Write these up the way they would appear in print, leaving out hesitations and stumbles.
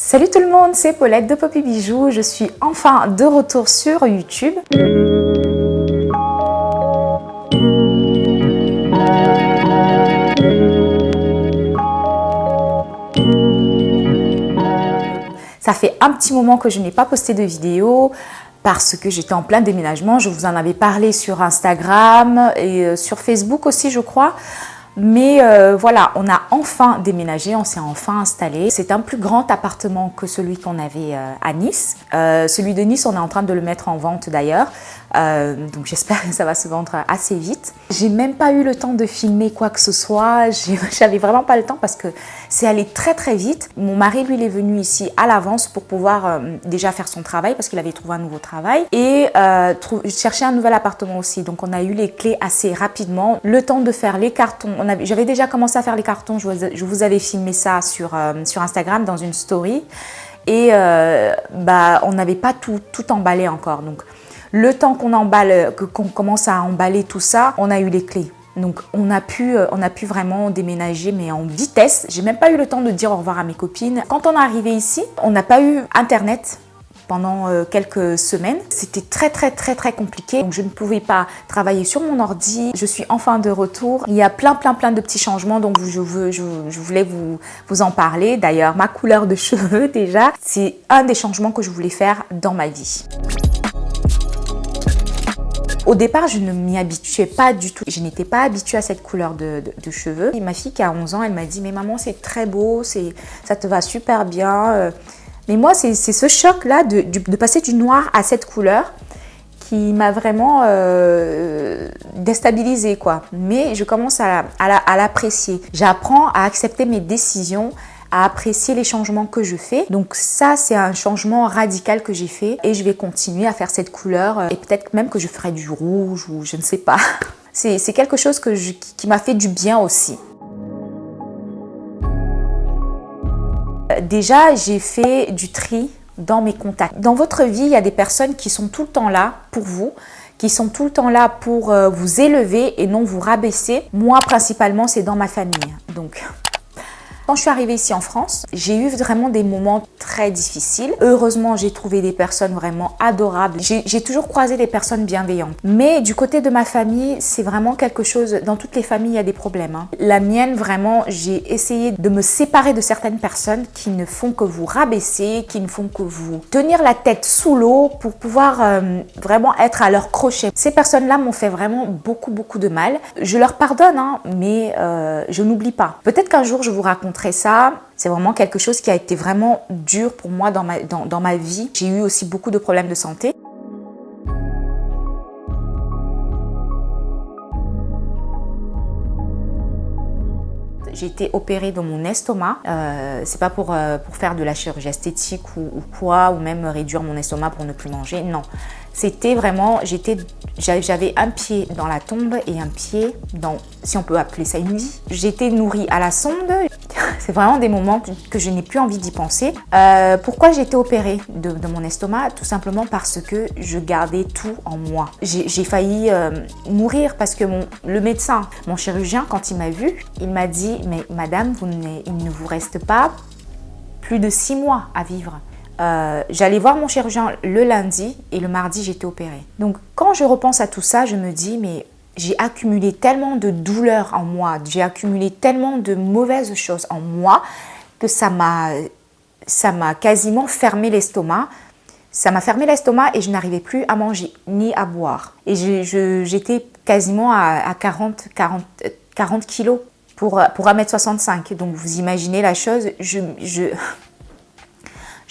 Salut tout le monde, c'est Paulette de Poppy Bijoux. Je suis enfin de retour sur YouTube. Ça fait un petit moment que je n'ai pas posté de vidéo parce que j'étais en plein déménagement. Je vous en avais parlé sur Instagram et sur Facebook aussi, je crois. Mais voilà, on a enfin déménagé, on s'est enfin installé. C'est un plus grand appartement que celui qu'on avait à Nice. Celui de Nice, on est en train de le mettre en vente d'ailleurs. Donc j'espère que ça va se vendre assez vite. J'ai même pas eu le temps de filmer quoi que ce soit. J'avais vraiment pas le temps parce que c'est allé très très vite. Mon mari, lui, il est venu ici à l'avance pour pouvoir déjà faire son travail parce qu'il avait trouvé un nouveau travail et chercher un nouvel appartement aussi. Donc on a eu les clés assez rapidement. Le temps de faire les cartons. J'avais déjà commencé à faire les cartons. Je vous avais filmé ça sur Instagram dans une story et on n'avait pas tout emballé encore. Donc le temps qu'on commence à emballer tout ça, on a eu les clés. Donc on a pu vraiment déménager mais en vitesse. J'ai même pas eu le temps de dire au revoir à mes copines. Quand on est arrivé ici, on n'a pas eu internet pendant quelques semaines. C'était très compliqué. Donc je ne pouvais pas travailler sur mon ordi. Je suis enfin de retour. Il y a plein de petits changements donc je voulais vous en parler. D'ailleurs, ma couleur de cheveux déjà, c'est un des changements que je voulais faire dans ma vie. Au départ, je ne m'y habituais pas du tout. Je n'étais pas habituée à cette couleur de cheveux. Et ma fille qui a 11 ans, elle m'a dit « Mais maman, c'est très beau, ça te va super bien. » Mais moi, c'est ce choc-là de passer du noir à cette couleur qui m'a vraiment déstabilisée, quoi. Mais je commence à l'apprécier. J'apprends à accepter mes décisions, à apprécier les changements que je fais. Donc ça, c'est un changement radical que j'ai fait et je vais continuer à faire cette couleur et peut-être même que je ferai du rouge ou je ne sais pas. C'est quelque chose qui m'a fait du bien aussi. Déjà, j'ai fait du tri dans mes contacts. Dans votre vie, il y a des personnes qui sont tout le temps là pour vous, qui sont tout le temps là pour vous élever et non vous rabaisser. Moi, principalement, c'est dans ma famille. Donc, quand je suis arrivée ici en France, j'ai eu vraiment des moments très difficiles. Heureusement, j'ai trouvé des personnes vraiment adorables. J'ai toujours croisé des personnes bienveillantes. Mais du côté de ma famille, c'est vraiment quelque chose... Dans toutes les familles, il y a des problèmes. La mienne, vraiment, j'ai essayé de me séparer de certaines personnes qui ne font que vous rabaisser, qui ne font que vous tenir la tête sous l'eau pour pouvoir vraiment être à leur crochet. Ces personnes-là m'ont fait vraiment beaucoup de mal. Je leur pardonne, mais je n'oublie pas. Peut-être qu'un jour, je vous raconterai ça. C'est vraiment quelque chose qui a été vraiment dur pour moi dans ma vie. J'ai eu aussi beaucoup de problèmes de santé. J'ai été opérée de mon estomac. C'est pas pour faire de la chirurgie esthétique ou quoi, ou même réduire mon estomac pour ne plus manger. Non, c'était vraiment, j'avais un pied dans la tombe et un pied dans, si on peut appeler ça une vie. J'étais nourrie à la sonde. C'est vraiment des moments que je n'ai plus envie d'y penser. Pourquoi j'ai été opérée de mon estomac? Tout simplement parce que je gardais tout en moi. J'ai failli mourir parce que le médecin, mon chirurgien, quand il m'a vue, il m'a dit « Mais madame, il ne vous reste pas plus de 6 mois à vivre. » J'allais voir mon chirurgien le lundi et le mardi, j'étais opérée. Donc, quand je repense à tout ça, je me dis « Mais j'ai accumulé tellement de douleurs en moi, j'ai accumulé tellement de mauvaises choses en moi que ça m'a quasiment fermé l'estomac. Ça m'a fermé l'estomac et je n'arrivais plus à manger ni à boire. Et j'étais quasiment à 40 kilos pour 1m65. Donc vous imaginez la chose, je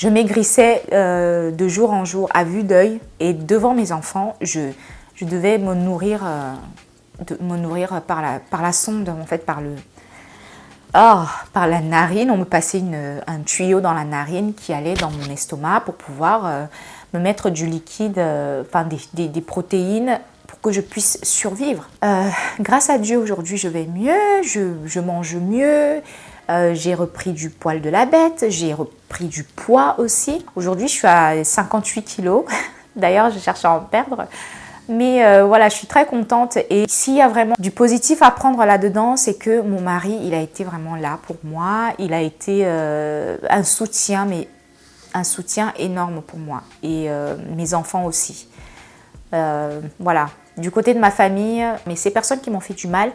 maigrissais de jour en jour à vue d'œil et devant mes enfants, je devais me nourrir par la sonde, en fait, par la narine. On me passait un tuyau dans la narine qui allait dans mon estomac pour pouvoir me mettre du liquide, des protéines pour que je puisse survivre. Grâce à Dieu, aujourd'hui, je vais mieux, je mange mieux. J'ai repris du poil de la bête, j'ai repris du poids aussi. Aujourd'hui, je suis à 58 kilos. D'ailleurs, je cherche à en perdre. Mais voilà, je suis très contente et s'il y a vraiment du positif à prendre là-dedans, c'est que mon mari, il a été vraiment là pour moi. Il a été un soutien, mais un soutien énorme pour moi et mes enfants aussi. Voilà, du côté de ma famille, mais ces personnes qui m'ont fait du mal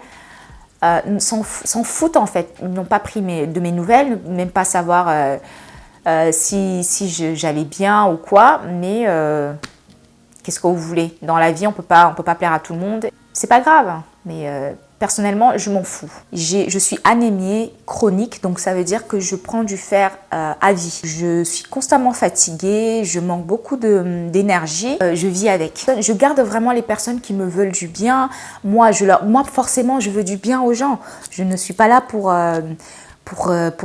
s'en foutent en fait. Ils n'ont pas pris de mes nouvelles, même pas savoir si j'allais bien ou quoi, mais qu'est-ce que vous voulez? Dans la vie, on peut pas plaire à tout le monde. C'est pas grave, hein, mais personnellement, je m'en fous. Je suis anémiée chronique, donc ça veut dire que je prends du fer à vie. Je suis constamment fatiguée, je manque beaucoup d'énergie, je vis avec. Je garde vraiment les personnes qui me veulent du bien. Moi, forcément, je veux du bien aux gens. Je ne suis pas là pour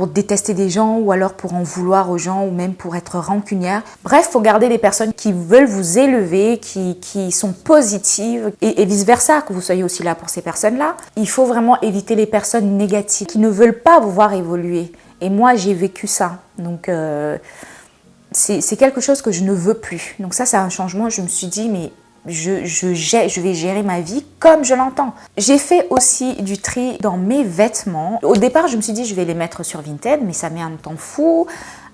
détester des gens ou alors pour en vouloir aux gens ou même pour être rancunière. Bref, il faut garder les personnes qui veulent vous élever, qui sont positives et vice-versa, que vous soyez aussi là pour ces personnes-là. Il faut vraiment éviter les personnes négatives qui ne veulent pas vous voir évoluer. Et moi, j'ai vécu ça. Donc, c'est quelque chose que je ne veux plus. Donc ça, c'est un changement. Je me suis dit, mais je vais gérer ma vie comme je l'entends. J'ai fait aussi du tri dans mes vêtements. Au départ, je me suis dit, je vais les mettre sur Vinted, mais ça met un temps fou.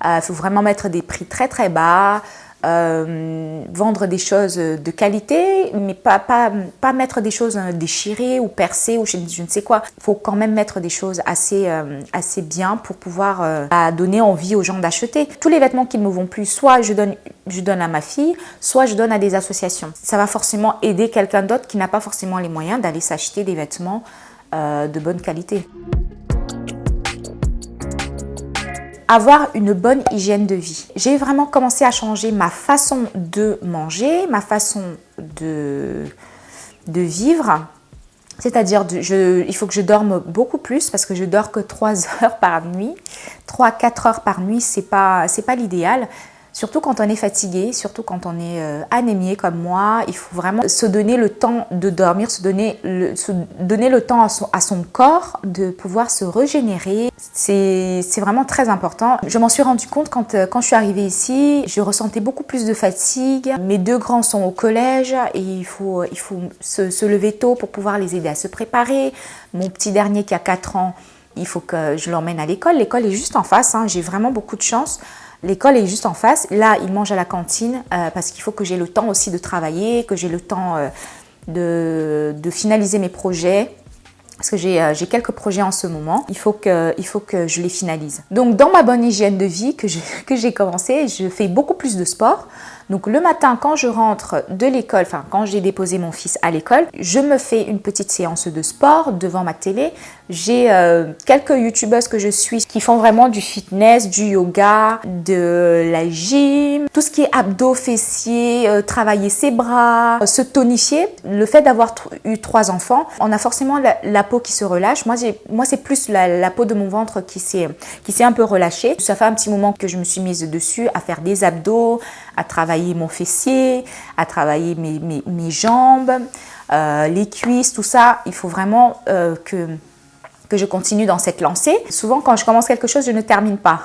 Il faut vraiment mettre des prix très très bas. Vendre des choses de qualité, mais pas mettre des choses déchirées ou percées ou je ne sais quoi. Il faut quand même mettre des choses assez bien pour pouvoir donner envie aux gens d'acheter. Tous les vêtements qui ne me vont plus, soit je donne à ma fille, soit je donne à des associations. Ça va forcément aider quelqu'un d'autre qui n'a pas forcément les moyens d'aller s'acheter des vêtements de bonne qualité. Avoir une bonne hygiène de vie. J'ai vraiment commencé à changer ma façon de manger, ma façon de vivre. C'est-à-dire, il faut que je dorme beaucoup plus parce que je dors que 3 heures par nuit. 3-4 heures par nuit, c'est pas l'idéal. Surtout quand on est fatigué, surtout quand on est anémié comme moi, il faut vraiment se donner le temps de dormir, se donner le temps à son corps de pouvoir se régénérer. C'est vraiment très important. Je m'en suis rendu compte quand je suis arrivée ici, je ressentais beaucoup plus de fatigue. Mes 2 grands sont au collège et il faut se lever tôt pour pouvoir les aider à se préparer. Mon petit dernier qui a 4 ans, il faut que je l'emmène à l'école. L'école est juste en face, hein. J'ai vraiment beaucoup de chance. L'école est juste en face. Là, il mange à la cantine parce qu'il faut que j'ai le temps aussi de travailler, que j'ai le temps de finaliser mes projets. Parce que j'ai quelques projets en ce moment. Il faut que je les finalise. Donc, dans ma bonne hygiène de vie que j'ai commencé, je fais beaucoup plus de sport. Donc, le matin, quand je rentre de l'école, enfin, quand j'ai déposé mon fils à l'école, je me fais une petite séance de sport devant ma télé. J'ai quelques youtubeuses que je suis qui font vraiment du fitness, du yoga, de la gym, tout ce qui est abdos, fessiers, travailler ses bras, se tonifier. Le fait d'avoir eu 3 enfants, on a forcément la peau qui se relâche. Moi, c'est plus la peau de mon ventre qui s'est un peu relâchée. Ça fait un petit moment que je me suis mise dessus à faire des abdos, à travailler mon fessier, à travailler mes jambes, les cuisses, tout ça. Il faut vraiment que je continue dans cette lancée. Souvent, quand je commence quelque chose, je ne termine pas.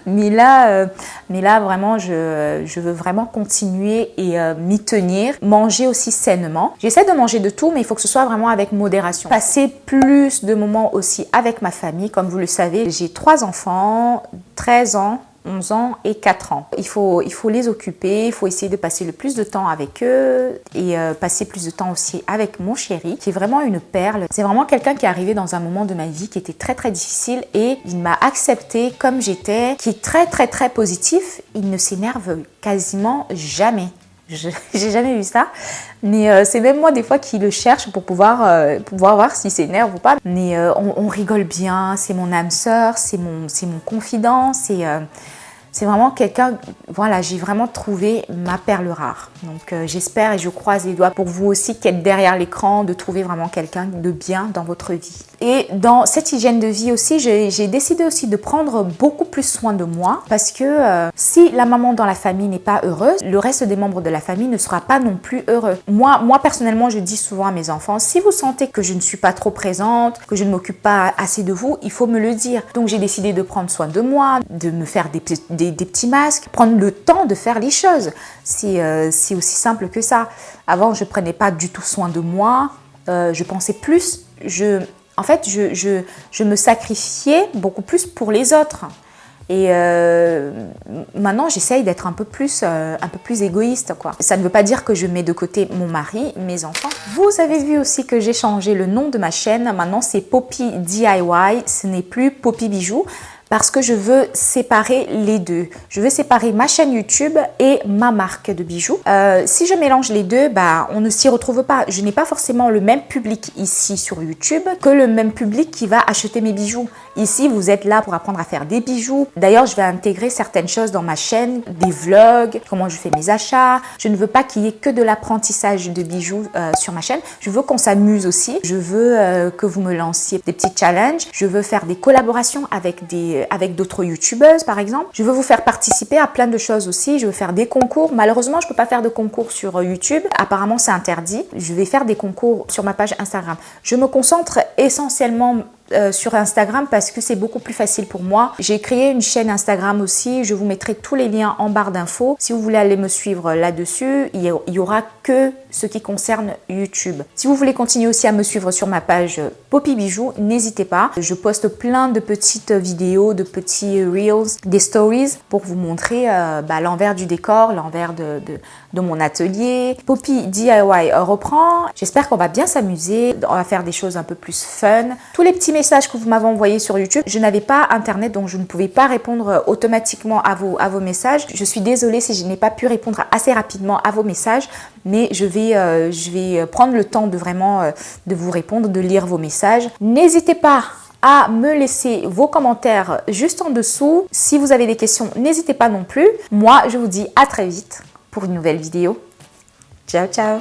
Mais là, vraiment, je veux vraiment continuer et m'y tenir. Manger aussi sainement. J'essaie de manger de tout, mais il faut que ce soit vraiment avec modération. Passer plus de moments aussi avec ma famille. Comme vous le savez, j'ai 3 enfants, 13 ans, 11 ans et 4 ans. Il faut les occuper, il faut essayer de passer le plus de temps avec eux et passer plus de temps aussi avec mon chéri, qui est vraiment une perle. C'est vraiment quelqu'un qui est arrivé dans un moment de ma vie qui était très très difficile et il m'a acceptée comme j'étais, qui est très très très positif. Il ne s'énerve quasiment jamais. J'ai jamais vu ça, mais c'est même moi des fois qui le cherche pour pouvoir voir s'il s'énerve ou pas. Mais on rigole bien, c'est mon âme sœur, c'est mon confident, c'est vraiment quelqu'un, voilà, j'ai vraiment trouvé ma perle rare. Donc j'espère et je croise les doigts pour vous aussi qui êtes derrière l'écran, de trouver vraiment quelqu'un de bien dans votre vie. Et dans cette hygiène de vie aussi, j'ai décidé aussi de prendre beaucoup plus soin de moi parce que si la maman dans la famille n'est pas heureuse, le reste des membres de la famille ne sera pas non plus heureux. Moi personnellement, je dis souvent à mes enfants, si vous sentez que je ne suis pas trop présente, que je ne m'occupe pas assez de vous, il faut me le dire. Donc j'ai décidé de prendre soin de moi, de me faire des petits masques, prendre le temps de faire les choses. C'est aussi simple que ça. Avant, je ne prenais pas du tout soin de moi. Je pensais plus... En fait, je me sacrifiais beaucoup plus pour les autres. Et maintenant, j'essaye d'être un peu plus égoïste, quoi. Ça ne veut pas dire que je mets de côté mon mari, mes enfants. Vous avez vu aussi que j'ai changé le nom de ma chaîne. Maintenant, c'est Poppy DIY. Ce n'est plus Poppy Bijoux. Parce que je veux séparer les deux. Je veux séparer ma chaîne YouTube et ma marque de bijoux. Si je mélange les deux, bah, on ne s'y retrouve pas. Je n'ai pas forcément le même public ici sur YouTube que le même public qui va acheter mes bijoux. Ici, vous êtes là pour apprendre à faire des bijoux. D'ailleurs, je vais intégrer certaines choses dans ma chaîne, des vlogs, comment je fais mes achats. Je ne veux pas qu'il y ait que de l'apprentissage de bijoux sur ma chaîne. Je veux qu'on s'amuse aussi. Je veux que vous me lanciez des petits challenges. Je veux faire des collaborations avec d'autres youtubeuses par exemple. Je veux vous faire participer à plein de choses aussi. Je veux faire des concours. Malheureusement, je ne peux pas faire de concours sur YouTube. Apparemment, c'est interdit. Je vais faire des concours sur ma page Instagram. Je me concentre essentiellement sur Instagram parce que c'est beaucoup plus facile pour moi. J'ai créé une chaîne Instagram aussi. Je vous mettrai tous les liens en barre d'infos. Si vous voulez aller me suivre là-dessus, il y aura que ce qui concerne YouTube. Si vous voulez continuer aussi à me suivre sur ma page Poppy Bijoux, n'hésitez pas. Je poste plein de petites vidéos, de petits reels, des stories pour vous montrer l'envers du décor, l'envers de mon atelier. Poppy DIY reprend. J'espère qu'on va bien s'amuser. On va faire des choses un peu plus fun. Tous les petits messages que vous m'avez envoyés sur YouTube, je n'avais pas internet donc je ne pouvais pas répondre automatiquement à vos messages. Je suis désolée si je n'ai pas pu répondre assez rapidement à vos messages, mais je vais prendre le temps de vraiment de vous répondre, de lire vos messages. N'hésitez pas à me laisser vos commentaires juste en dessous. Si vous avez des questions, n'hésitez pas non plus. Moi, je vous dis à très vite pour une nouvelle vidéo. Ciao, ciao!